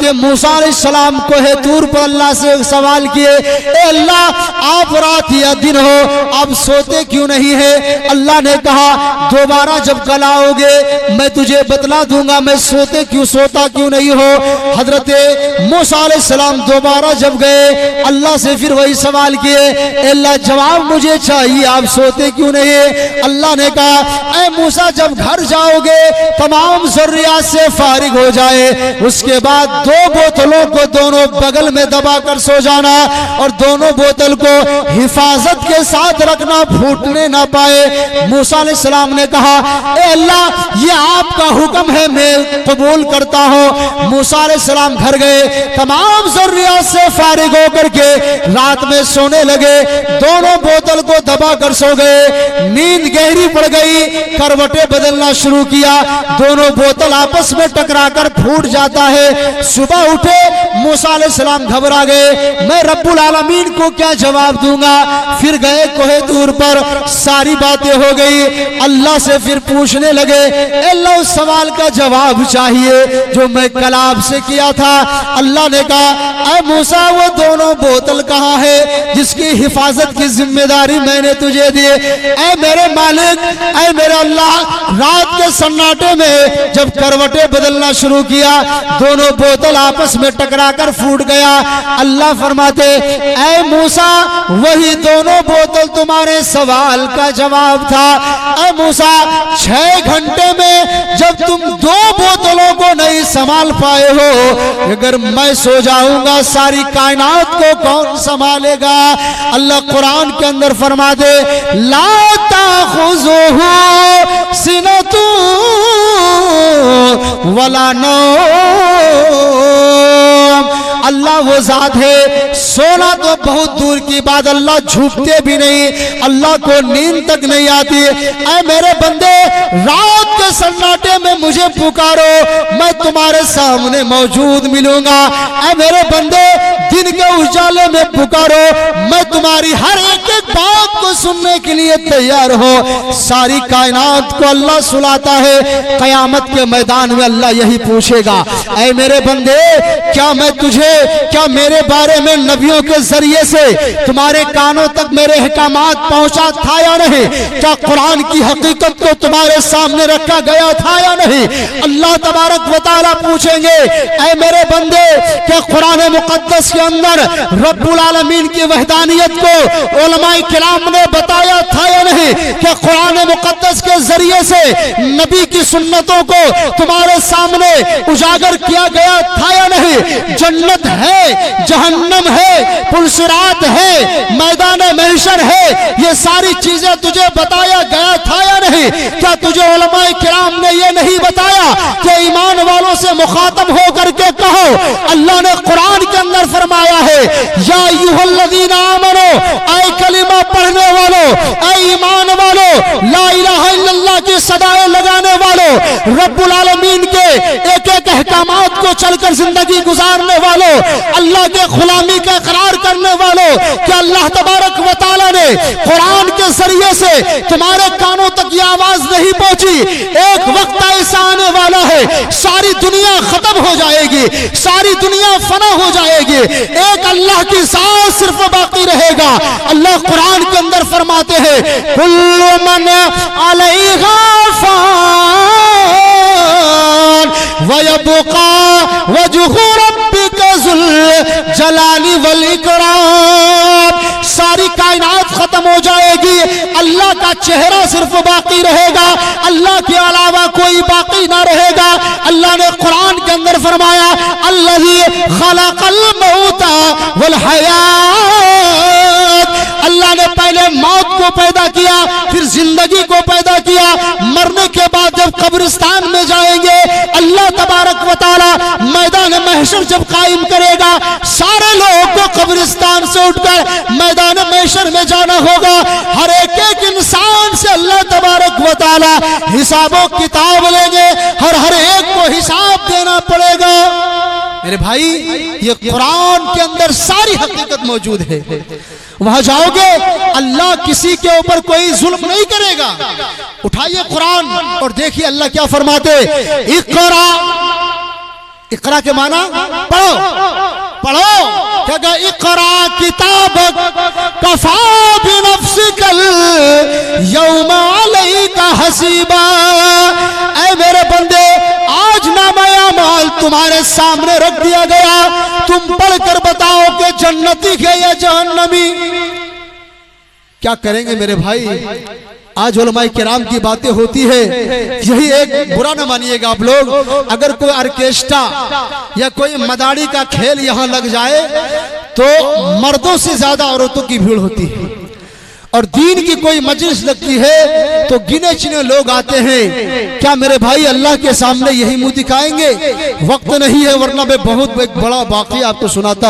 حضرت موسیٰ علیہ السلام کوہ طور پر اللہ سے سوال کیے، اے اللہ آپ رات یا دن ہو آپ سوتے کیوں نہیں ہے؟ اللہ نے کہا دوبارہ جب کل آؤ گے میں تجھے بتلا دوں گا میں سوتا کیوں نہیں ہو۔ حضرت موسیٰ علیہ السلام دوبارہ جب گئے اللہ سے پھر وہی سوال کیے، اے اللہ جواب مجھے چاہیے آپ سوتے کیوں نہیں؟ اللہ نے کہا اے موسیٰ جب گھر جاؤ گے تمام ضروریات سے فارغ ہو جائے اس کے بعد 2 بوتلوں کو دونوں بغل میں دبا کر سو جانا اور دونوں بوتل کو حفاظت کے ساتھ رکھنا پھوٹنے نہ پائے۔ موسیٰ علیہ السلام نے کہا اے اللہ یہ آپ کا حکم ہے میں قبول کرتا ہوں۔ موسیٰ علیہ السلام گھر گئے تمام ضروریات سے فارغ ہو کر کے رات میں سونے لگے، دونوں بوتل کو دبا کر سو گئے، نیند گہری پڑ گئی، کروٹیں بدلنا شروع کیا، دونوں بوتل آپس میں ٹکرا کر پھوٹ جاتا ہے۔ صبح اٹھے موسیٰ علیہ السلام گھبرا گئے، میں رب العالمین کو کیا جواب دوں گا؟ پھر گئے کوہ طور پر، ساری باتیں ہو گئی، اللہ سے پھر پوچھنے لگے اے اللہ اس سوال کا جواب چاہیے جو میں کل آپ سے کیا تھا۔ اللہ نے کہا اے موسیٰ وہ دونوں بوتل کہاں ہے جس کی حفاظت کی ذمہ داری میں نے تجھے دی؟ اے میرے مالک اے میرے اللہ، رات کے سناٹے میں جب کروٹیں بدلنا شروع کیا دونوں بوتل آپس میں ٹکرا کر پھوٹ گیا۔ اللہ فرماتے اے موسیٰ وہی دونوں بوتل تمہارے سوال کا جواب تھا۔ اے موسیٰ 6 گھنٹے میں جب تم 2 بوتلوں کو نہیں سنبھال پائے ہو، اگر میں سو جاؤں گا ساری کائنات کو کون سنبھالے گا؟ اللہ قرآن کے اندر فرما دے لا تاخذہ سنۃ ولا نوم، اللہ وہ ذات ہے سونا تو بہت دور کی بات، اللہ جھوکتے بھی نہیں، اللہ کو نیند تک نہیں آتی۔ اے میرے بندے رات کے سناٹے میں مجھے پکارو میں تمہارے سامنے موجود ملوں گا۔ اے میرے بندے دن کے اجالے میں پکارو میں تمہاری ہر ایک بات کو سننے کے لیے تیار ہوں۔ ساری کائنات کو اللہ سلاتا ہے، قیامت کے میدان میں اللہ یہی پوچھے گا اے میرے بندے کیا میرے بارے میں نبیوں کے ذریعے سے تمہارے کانوں تک میرے احکامات پہنچا تھا یا نہیں؟ کیا قرآن کی حقیقت کو تمہارے سامنے رکھا گیا تھا یا نہیں؟ اللہ تبارک و تعالیٰ پوچھیں گے اے میرے بندے کیا قرآن مقدس کے اندر رب العالمین کی وحدانیت کو علماء کرام نے بتایا تھا یا نہیں؟ کیا قرآن مقدس کے ذریعے سے نبی کی سنتوں کو تمہارے سامنے اجاگر کیا گیا تھا یا نہیں؟ جنت ہے، جہنم ہے، پلسرات ہے، میدان محشر ہے، یہ ساری چیزیں تجھے بتایا گیا تھا یا نہیں؟ کیا تجھے علماء کرام نے یہ نہیں بتایا کہ ایمان والوں سے مخاطب ہو کر کے کہو؟ اللہ نے قرآن کے اندر فرمایا ہے یا ایھا الذین آمنو، اے کلمہ پڑھنے والوں، اے ایمان والوں، لا الہ الا اللہ کی صدائیں لگانے والوں، رب العالمین کے ایک ایک احکامات کو چل کر زندگی گزارنے والوں، اللہ کے غلامی کا اقرار کرنے والوں، کہ اللہ تبارک و تعالیٰ نے قرآن کے ذریعے سے تمہارے کانوں تک یہ آواز نہیں پہنچی؟ ایک وقت ایسا آنے والا ہے ساری دنیا ختم ہو جائے گی، ساری دنیا فنا ہو جائے گی، ایک اللہ کی ذات صرف باقی رہے گا۔ اللہ قرآن کے اندر فرماتے ہیں کل من علیہا فان وَيَبْقَى وَجْهُ رَبِّكَ ذُو الْجَلَالِ وَالْإِكْرَامِ، ساری کائنات ختم ہو جائے گی، اللہ کا چہرہ صرف باقی رہے گا، اللہ کے علاوہ کوئی باقی نہ رہے گا۔ اللہ نے قرآن کے اندر فرمایا الذی خلق الموت والحیات، اللہ نے پہلے موت کو پیدا کیا پھر زندگی کو پیدا کیا، مرنے کے بعد جب قبرستان میں جائیں گے اللہ تبارک و تعالی میدان محشر جب قائم کرے گا سارے لوگوں کو قبرستان سے اٹھ کر میدان محشر میں جانا ہوگا، ہر ایک ایک انسان سے اللہ تبارک و تعالی حساب و کتاب لیں گے، ہر ایک کو حساب دینا پڑے گا۔ میرے بھائی یہ قرآن کے اندر ساری حقیقت موجود ہے، وہاں جاؤ گے اللہ کسی کے اوپر کوئی ظلم نہیں کرے گا۔ اٹھائیے قرآن اور دیکھیے اللہ کیا فرماتے اقرا اقرا کے معنی پڑھو پڑھو، کہ اقرا کتابک کفا بنفسک اليوم علیک حسیبا، اے میرے بندے آج نامہ اعمال تمہارے سامنے رکھ دیا گیا، تم پڑھ کر بتاؤ کہ جنتی ہے یا جہنمی۔ کیا کریں گے میرے بھائی؟ آج علماء کرام کی باتیں ہوتی ہے، یہی ایک برا نہ مانیے گا آپ لوگ، اگر کوئی آرکیسٹرا یا کوئی مداڑی کا کھیل یہاں لگ جائے تو مردوں سے زیادہ عورتوں کی بھیڑ ہوتی ہے، اور دین کی کوئی مجلس لگتی ہے تو گنے چنے لوگ آتے ہیں۔ کیا میرے بھائی اللہ کے سامنے یہی منہ دکھائیں گے؟ وقت نہیں ہے ورنہ میں بہت ایک بڑا واقعہ آپ کو سناتا۔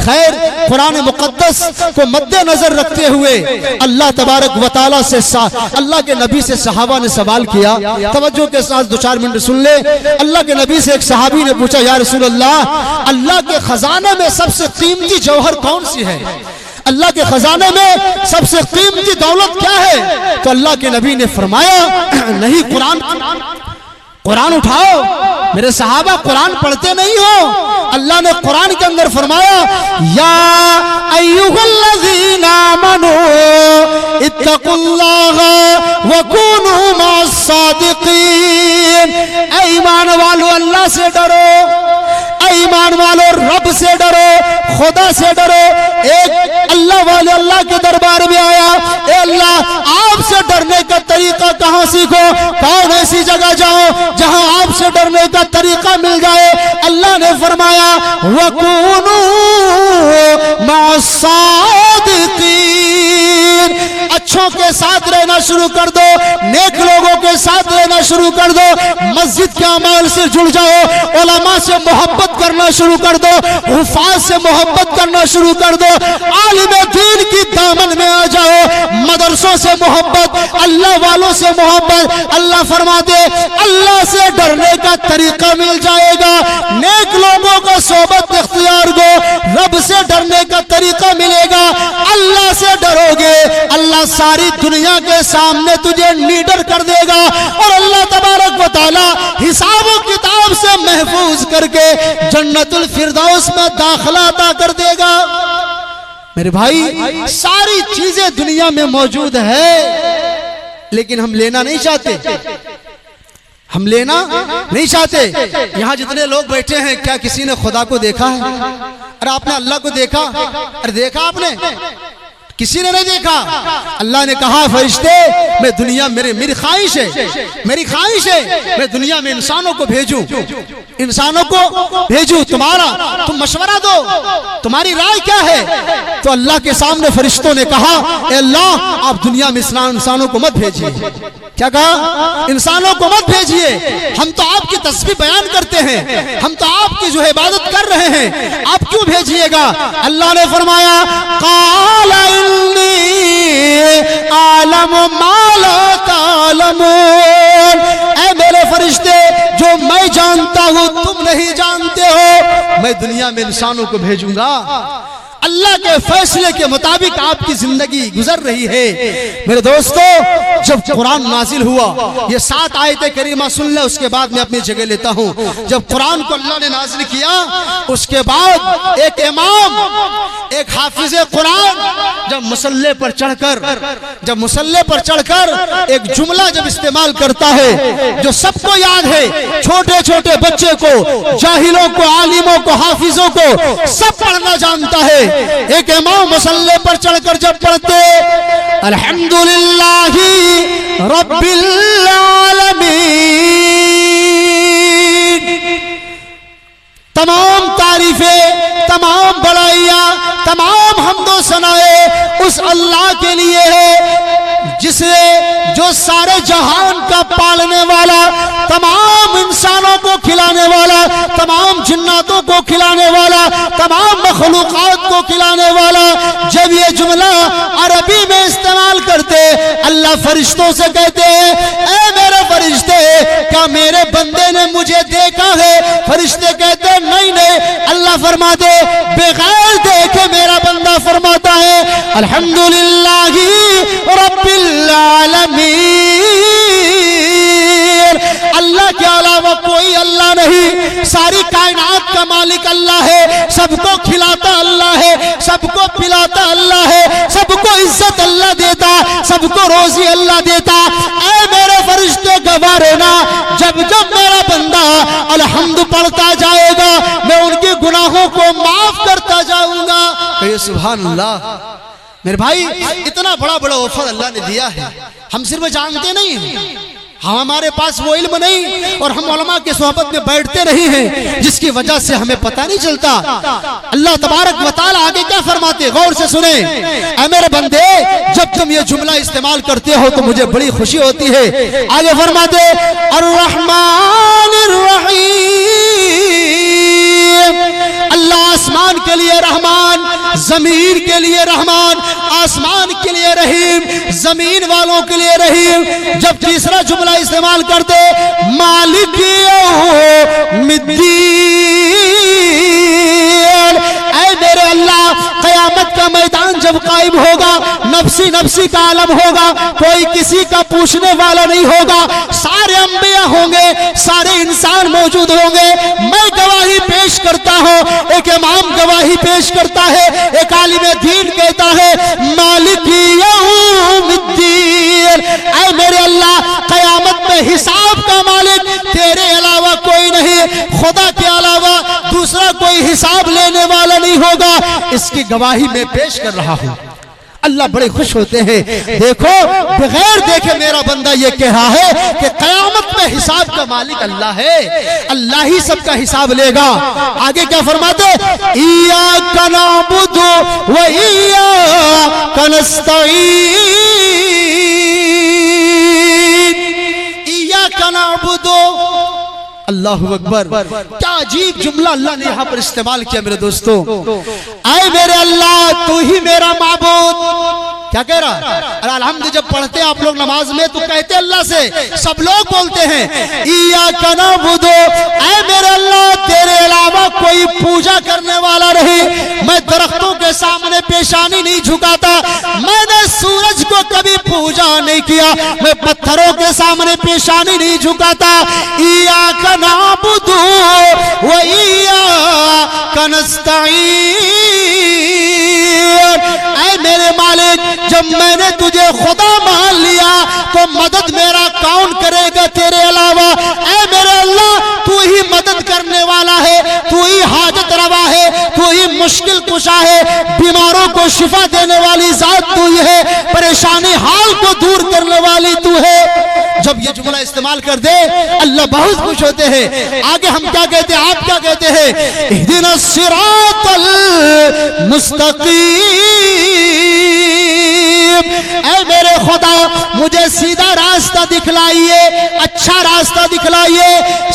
خیر، قرآن مقدس کو مد نظر رکھتے ہوئے اللہ تبارک و تعالیٰ سے اللہ کے نبی سے صحابہ نے سوال کیا، توجہ کے ساتھ 2-4 منٹ سن لے۔ اللہ کے نبی سے ایک صحابی نے پوچھا، یا رسول اللہ، اللہ کے خزانے میں سب سے قیمتی جوہر کون سی ہے؟ اللہ کے خزانے میں سب سے قیمتی دولت کیا ہے؟ تو اللہ کے نبی نے فرمایا، نہیں، قرآن اٹھاؤ۔ میرے صحابہ قرآن پڑھتے نہیں ہو؟ اللہ نے قرآن کے اندر فرمایا، یا ایھا الذین آمنوا اتقوا اللہ وکونوا مع الصادقین، اے ایمان والو اللہ سے ڈرو، اے ایمان والو رب سے ڈرو، خدا سے ڈرو۔ ایک اللہ والے اللہ کے دربار میں آیا، اے اللہ آپ سے ڈرنے کا طریقہ کہاں سیکھو؟ کون ایسی جگہ جاؤ جہاں آپ سے ڈرنے کا طریقہ مل جائے؟ اللہ نے فرمایا، وَكُونُوا مَعَ الصَّادِقِينَ، اچھوں کے ساتھ رہنا شروع کر دو، نیک لوگوں کے ساتھ رہنا شروع کر دو، مسجد کے اعمال سے جڑ جاؤ، علماء سے محبت کرنا شروع کر دو، حفاظ سے محبت کرنا شروع کر دو، عالم دین کی دامن میں آ جاؤ، مدرسوں سے محبت، اللہ والوں سے محبت۔ اللہ فرماتے اللہ سے ڈرنے کا طریقہ مل جائے گا، نیک لوگوں کا صحبت اختیار کو، رب سے ڈرنے کا طریقہ ملے گا۔ اللہ سے ڈرو گے، اللہ ساری دنیا کے سامنے تجھے لیڈر کر دے گا، اور اللہ تبارک و تعالی حساب و کتاب سے محفوظ کر کے جنت الفردوس میں داخلہ عطا کر دے گا۔ میرے بھائی، ساری چیزیں دنیا میں موجود ہے، لیکن ہم لینا نہیں چاہتے، ہم لینا نہیں چاہتے۔ یہاں جتنے لوگ بیٹھے ہیں، کیا کسی نے خدا کو دیکھا ہے؟ ارے آپ نے اللہ کو دیکھا؟ ارے دیکھا آپ نے؟ کسی نے نہیں دیکھا۔ اللہ نے کہا، فرشتے میں دنیا میری خواہش ہے میں دنیا میں انسانوں کو بھیجوں، تم مشورہ دو، تمہاری رائے کیا ہے؟ تو اللہ کے سامنے فرشتوں نے کہا، اے اللہ آپ دنیا میں انسانوں کو مت بھیجیے۔ کیا کہا؟ انسانوں کو مت بھیجیے، ہم تو آپ کی تسبیح بیان کرتے ہیں، ہم تو آپ کی جو عبادت کر رہے ہیں، آپ کیوں بھیجیے گا؟ اللہ نے فرمایا، قال انی اعلم ما لا تعلمون، اے میرے فرشتے جو میں جانتا ہوں تم نہیں جانتے ہو، میں دنیا میں انسانوں کو بھیجوں گا۔ اللہ کے فیصلے کے مطابق آپ کی زندگی گزر رہی ہے۔ میرے دوستو، جب قرآن نازل ہوا، یہ 7 آیت کریمہ سن لے، اس کے بعد میں اپنی جگہ لیتا ہوں۔ جب قرآن کو اللہ نے نازل کیا، اس کے بعد ایک امام، ایک حافظ قرآن جب مصلی پر چڑھ کر ایک جملہ جب استعمال کرتا ہے جو سب کو یاد ہے، چھوٹے چھوٹے بچے کو، جاہلوں کو، عالموں کو، حافظوں کو، سب پڑھنا جانتا ہے۔ ایک امام مصلی پر چڑھ کر جب پڑھتے، الحمدللہ رب العالمین، تمام تعریفیں، تمام بڑائیاں، تمام حمد و ثنائیں اس اللہ کے لیے ہے جو سارے جہان کا پالنے والا، تمام انسانوں کو کھلانے والا، تمام جناتوں کو کھلانے والا، تمام مخلوقات کو کھلانے والا۔ جب یہ جملہ عربی میں استعمال کرتے، اللہ فرشتوں سے کہتے ہیں، اے میرے فرشتے، کیا میرے بندے نے مجھے دیکھا ہے؟ فرشتے کہتے ہیں، نہیں نہیں۔ اللہ فرماتے، بغیر دیکھے میرا بندہ فرماتا ہے، الحمدللہ رب العالمین، اللہ کے علاوہ کوئی اللہ اللہ نہیں، ساری کائنات کا مالک اللہ ہے، سب کو کھلاتا اللہ ہے، سب کو پلاتا اللہ ہے، سب کو عزت اللہ دیتا، سب کو روزی اللہ دیتا۔ اے میرے فرشتے گواہ رہنا، جب جب میرا بندہ الحمد پڑھتا جائے گا میں ان کے گناہوں کو معاف کرتا جاؤں گا۔ کہیے سبحان اللہ۔ میرے بھائی اتنا بڑا آفر اللہ نے دیا ہے، ہم صرف جانتے نہیں ہیں، ہمارے پاس وہ علم نہیں، اور ہم علماء کی صحبت میں بیٹھتے نہیں ہیں جس کی وجہ سے ہمیں پتہ نہیں چلتا۔ اللہ تبارک و تعالیٰ آگے کیا فرماتے، غور سے سنیں۔ اے میرے بندے جب تم یہ جملہ استعمال کرتے ہو تو مجھے بڑی خوشی ہوتی ہے۔ آگے فرماتے الرحمن الرحیم، اللہ آسمان کے لیے رحمان، زمین کے لیے رحمان، آسمان کے لیے رحیم، زمین والوں کے لیے رحیم۔ جب تیسرا جملہ استعمال کرتے مالک یوم الدین، اے میرے اللہ قیامت کا میدان جب قائم ہوگا، نفسی نفسی کا عالم ہوگا، کوئی کسی کا پوچھنے والا نہیں ہوگا، سارے انبیاء ہوں گے، سارے انسان موجود ہوں گے، میں گواہی پیش کرتا ہوں، ایک امام گواہی پیش کرتا ہے، ایک عالم دین کہتا ہے مالک یوم الدین، اے میرے اللہ قیامت میں حساب کا مالک تیرے علاوہ کوئی نہیں، خدا کے علاوہ دوسرا کوئی حساب لینے والا نہیں ہوگا، اس کی گواہی میں پیش کر رہا ہوں۔ اللہ بڑے خوش ہوتے ہیں، دیکھو بغیر دیکھے میرا بندہ یہ کہہ رہا ہے کہ قیامت میں حساب کا مالک اللہ ہے، اللہ ہی سب کا حساب لے گا۔ آگے کیا فرماتے ایاک نعبد و ایاک نستعین، ایاک نعبد، اللہ اکبر، کیا عجیب جملہ اللہ نے یہاں پر استعمال کیا میرے دوستو۔ اے میرے اللہ تو ہی میرا معبود، کیا کہہ رہا؟ الحمد جب پڑھتے ہیں آپ لوگ نماز میں تو کہتے اللہ سے، سب لوگ بولتے ہیں ایاک نعبد، اے میرے اللہ تیرے علاوہ کوئی پوجا کرنے والا نہیں، میں درختوں کے سامنے پیشانی نہیں جھکاتا، میں نے سورج کو کبھی پوجا نہیں کیا، میں پتھروں کے سامنے پیشانی نہیں جھکاتا، ایاک نعبد و ایاک نستعین، اے میرے مالک جب میں نے تجھے خدا مان لیا تو مدد میرا کون کرے گا تیرے علاوہ، اے میرے اللہ تو ہی مدد کرنے والا ہے، تو ہی حاجت روا ہے، تو ہی مشکل کشا ہے، بیماروں کو شفا دینے والی ذات تو ہی ہے، پریشانی حال کو دور کرنے والی تو ہے۔ جب یہ جملہ استعمال کر دے اللہ بہت خوش ہوتے ہیں۔ آگے ہم کیا کہتے ہیں، آپ کیا کہتے ہیں اہدنا الصراط المستقیم، اے میرے خدا مجھے سیدھا راستہ دکھلائیے، اچھا راستہ دکھلائیے،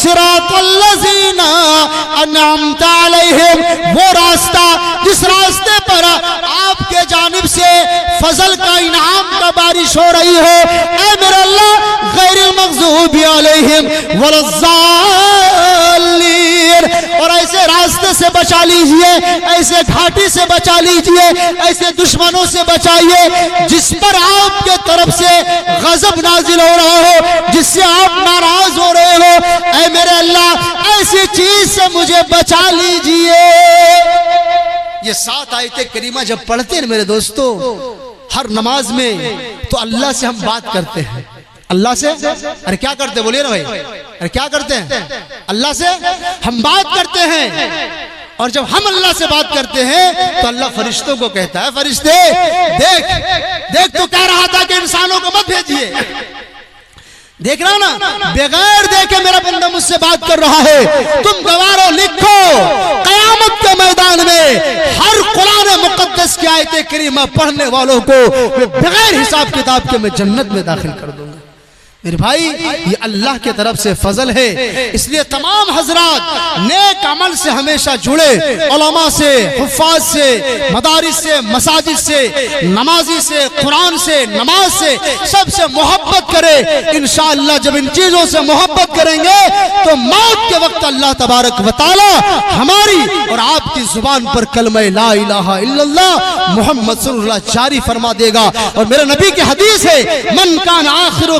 صراط الذین انعمت علیہم، وہ راستہ جس راستے پر آپ کے جانب سے فضل کا انعام کا بارش ہو رہی ہو، اے میرے اللہ غیر المغضوب علیہم ولا الضالین، اور ایسے راستے سے بچا لیجئے، ایسے گھاٹی سے بچا لیجئے، ایسے دشمنوں سے بچائیے جس پر آپ کے طرف سے غضب نازل ہو رہا ہو، جس سے آپ ناراض ہو رہے ہو، اے میرے اللہ ایسی چیز سے مجھے بچا لیجئے۔ یہ 7 آیتیں کریمہ جب پڑھتے ہیں میرے دوستو ہر نماز میں تو اللہ سے ہم بات کرتے ہیں، اللہ سے ارے کیا کرتے بولیے نا بھائی، ارے کیا کرتے ہیں، اللہ سے ہم بات کرتے ہیں، اور جب ہم اللہ سے بات کرتے ہیں تو اللہ فرشتوں کو کہتا ہے فرشتے دیکھ تو کہہ رہا تھا کہ انسانوں کو مت بھیجیے، دیکھ رہا نا بغیر دیکھے میرا بندہ مجھ سے بات کر رہا ہے، تم گوارو لکھو قیامت کے میدان میں ہر قرآن مقدس کی آیت کریمہ پڑھنے والوں کو بغیر حساب کتاب کے میں جنت میں داخل کر دوں گا۔ میرے بھائی یہ اللہ کے طرف سے فضل ہے، اس لیے تمام حضرات نیک عمل سے ہمیشہ جڑے، علماء سے، حفاظ سے، مدارس سے، مساجد سے، نمازی سے، قرآن سے، نماز سے، سب سے محبت کرے۔ انشاءاللہ جب ان چیزوں سے محبت کریں گے تو موت کے وقت اللہ تبارک و تعالی ہماری اور آپ کی زبان پر کلمہ لا الہ الا اللہ محمد صلی اللہ جاری فرما دے گا۔ اور میرے نبی کی حدیث ہے من کان آخر